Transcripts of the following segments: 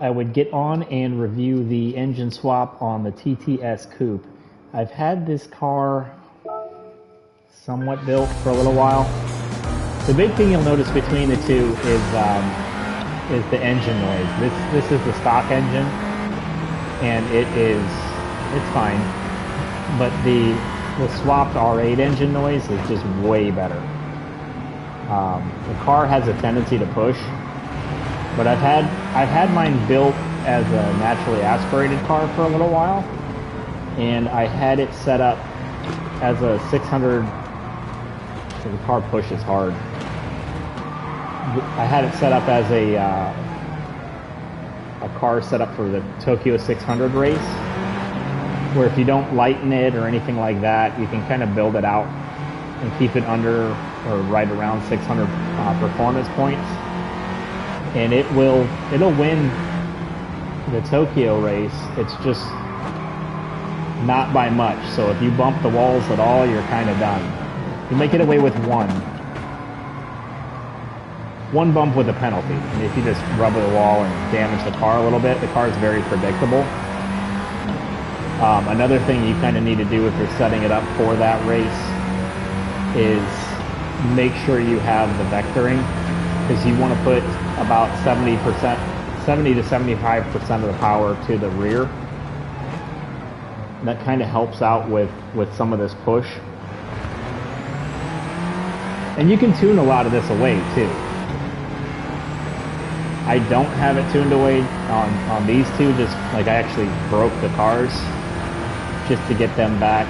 I would get on and review the engine swap on the TTS Coupe. I've had this car somewhat built for a little while. The big thing you'll notice between the two is the engine noise. This is the stock engine, and it's fine. But the swapped R8 engine noise is just way better. The car has a tendency to push, but I've had mine built as a naturally aspirated car for a little while, and I had it set up as a 600. The car pushes hard. I had it set up as a car set up for the Tokyo 600 race, where if you don't lighten it or anything like that, you can kind of build it out and keep it under or right around 600 performance points, and it'll win the Tokyo race. It's just not by much. So if you bump the walls at all, you're kind of done. You may get away with one bump with a penalty. I mean, if you just rub the wall and damage the car a little bit, the car is very predictable. Another thing you kind of need to do if you're setting it up for that race is make sure you have the vectoring, because you want to put about 70 to 75% of the power to the rear. And that kind of helps out with some of this push. And you can tune a lot of this away too. I don't have it tuned away on these two, just like I actually broke the cars just to get them back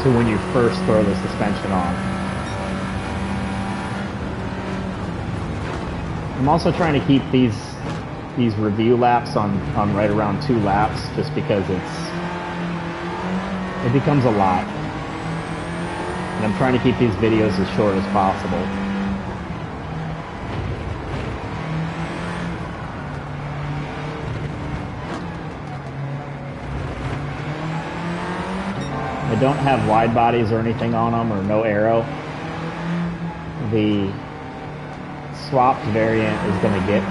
to when you first throw the suspension on. I'm also trying to keep these review laps on right around 2 laps, just because it becomes a lot. And I'm trying to keep these videos as short as possible. I don't have wide bodies or anything on them, or no aero. The swapped variant is going to get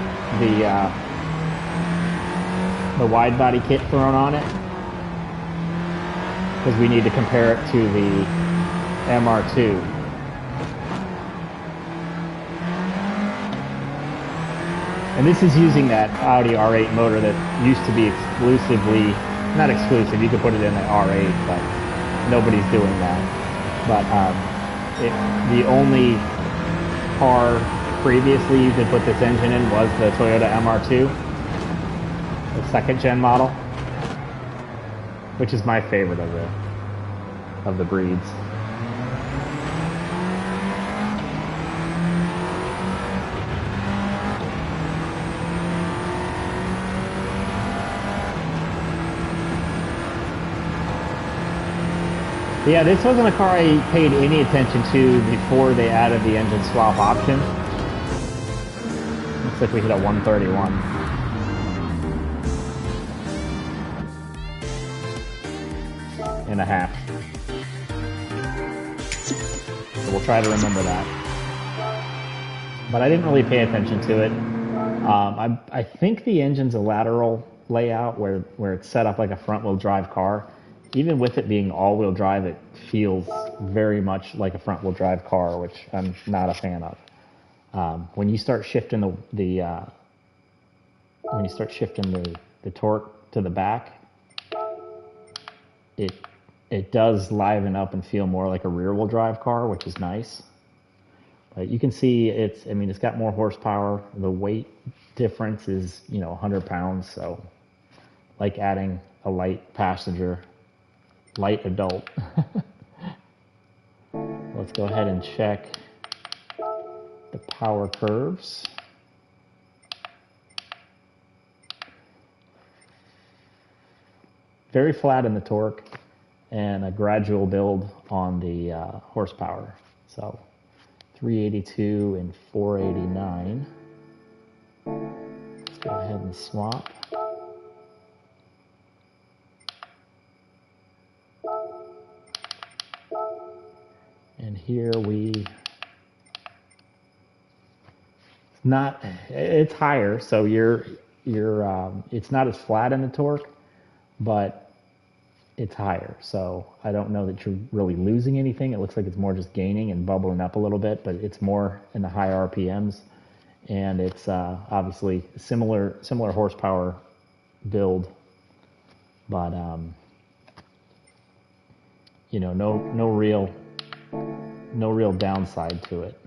the wide body kit thrown on it, because we need to compare it to the MR2. And this is using that Audi R8 motor that used to be exclusively, not exclusive, you could put it in the R8, but nobody's doing that. But the only car previously you could put this engine in was the Toyota MR2, the second gen model, which is my favorite of the breeds. Yeah, this wasn't a car I paid any attention to before they added the engine swap option. Looks like we hit a 131. And a half. So we'll try to remember that. But I didn't really pay attention to it. I think the engine's a lateral layout where it's set up like a front-wheel drive car. Even with it being all-wheel drive, it feels very much like a front-wheel drive car, which I'm not a fan of. When you start shifting the torque to the back, it does liven up and feel more like a rear-wheel drive car, which is nice. But you can see it's got more horsepower. The weight difference is 100 pounds, so like adding a light passenger. Light adult. Let's go ahead and check the power curves. Very flat in the torque and a gradual build on the horsepower. So 382 and 489. Let's go ahead and swap. And here not, it's higher, so it's not as flat in the torque, but it's higher. So I don't know that you're really losing anything. It looks like it's more just gaining and bubbling up a little bit, but it's more in the high RPMs, and it's obviously similar horsepower build, but you know, no real downside to it.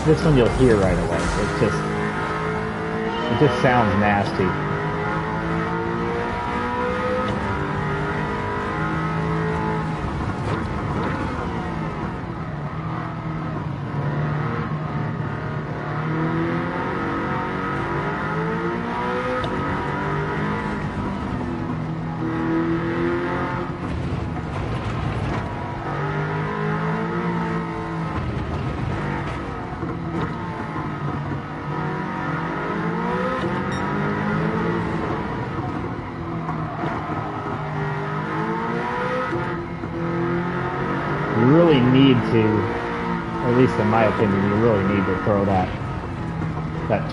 This one you'll hear right away. It just sounds nasty. You really need to, at least in my opinion, you really need to throw that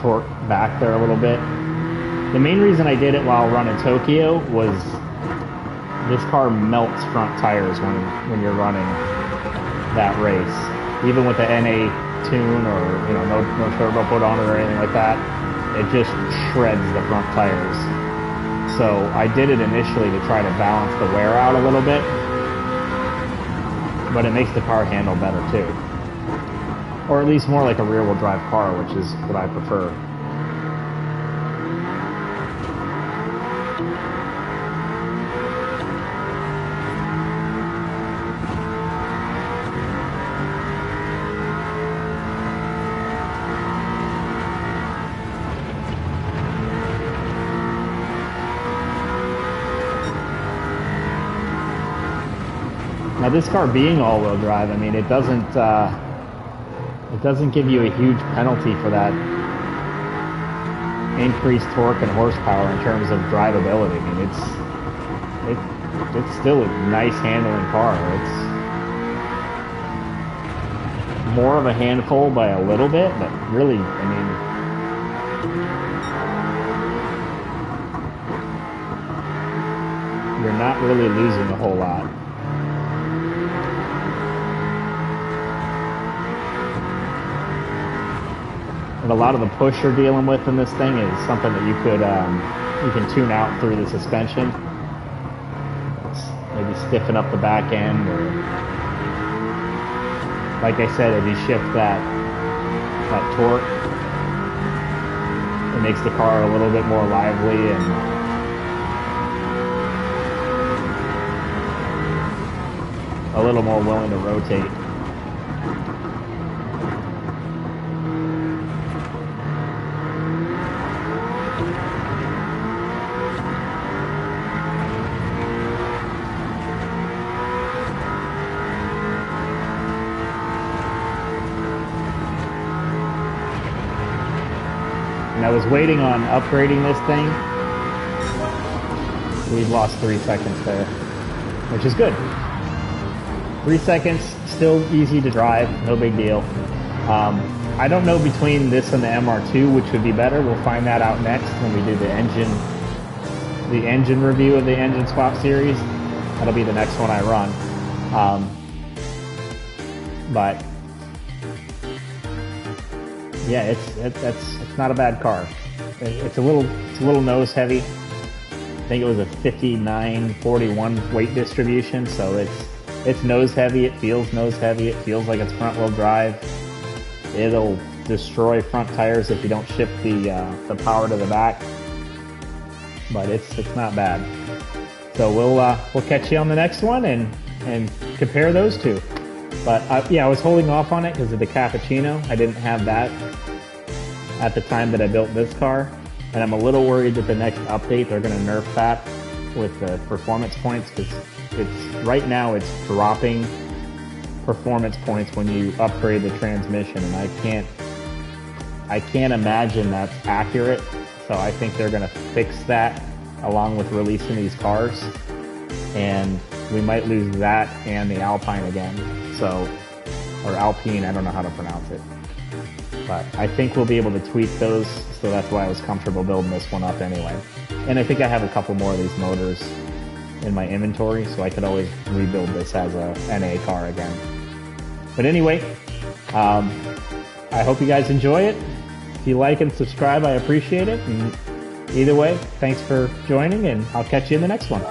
torque back there a little bit. The main reason I did it while running Tokyo was this car melts front tires when you're running that race. Even with the NA tune, or you know, no turbo put on it or anything like that, it just shreds the front tires. So I did it initially to try to balance the wear out a little bit, but it makes the car handle better too. Or at least more like a rear-wheel drive car, which is what I prefer. Now this car being all-wheel drive, I mean, it doesn't give you a huge penalty for that increased torque and horsepower in terms of drivability. I mean, it's still a nice handling car. It's more of a handful by a little bit, but really, I mean, you're not really losing a whole lot. And a lot of the push you're dealing with in this thing is something that you can tune out through the suspension. Maybe stiffen up the back end, or like I said, if you shift that torque, it makes the car a little bit more lively and a little more willing to rotate. And I was waiting on upgrading this thing. We've lost 3 seconds there, which is good. 3 seconds, still easy to drive, no big deal. I don't know between this and the MR2 which would be better. We'll find that out next when we do the engine review of the engine swap series. That'll be the next one I run. But yeah, it's not a bad car. It's a little nose heavy. I think it was a 59-41 weight distribution, so it's nose heavy. It feels nose heavy. It feels like it's front wheel drive. It'll destroy front tires if you don't shift the power to the back. But it's not bad. So we'll catch you on the next one and compare those two. But yeah, I was holding off on it because of the cappuccino. I didn't have that at the time that I built this car, and I'm a little worried that the next update they're going to nerf that with the performance points, because right now it's dropping performance points when you upgrade the transmission, and I can't imagine that's accurate. So I think they're going to fix that along with releasing these cars. And we might lose that and the Alpine again. So, or Alpine, I don't know how to pronounce it. But I think we'll be able to tweak those, so that's why I was comfortable building this one up anyway. And I think I have a couple more of these motors in my inventory, so I could always rebuild this as a NA car again. But anyway, I hope you guys enjoy it. If you like and subscribe, I appreciate it. And either way, thanks for joining, and I'll catch you in the next one.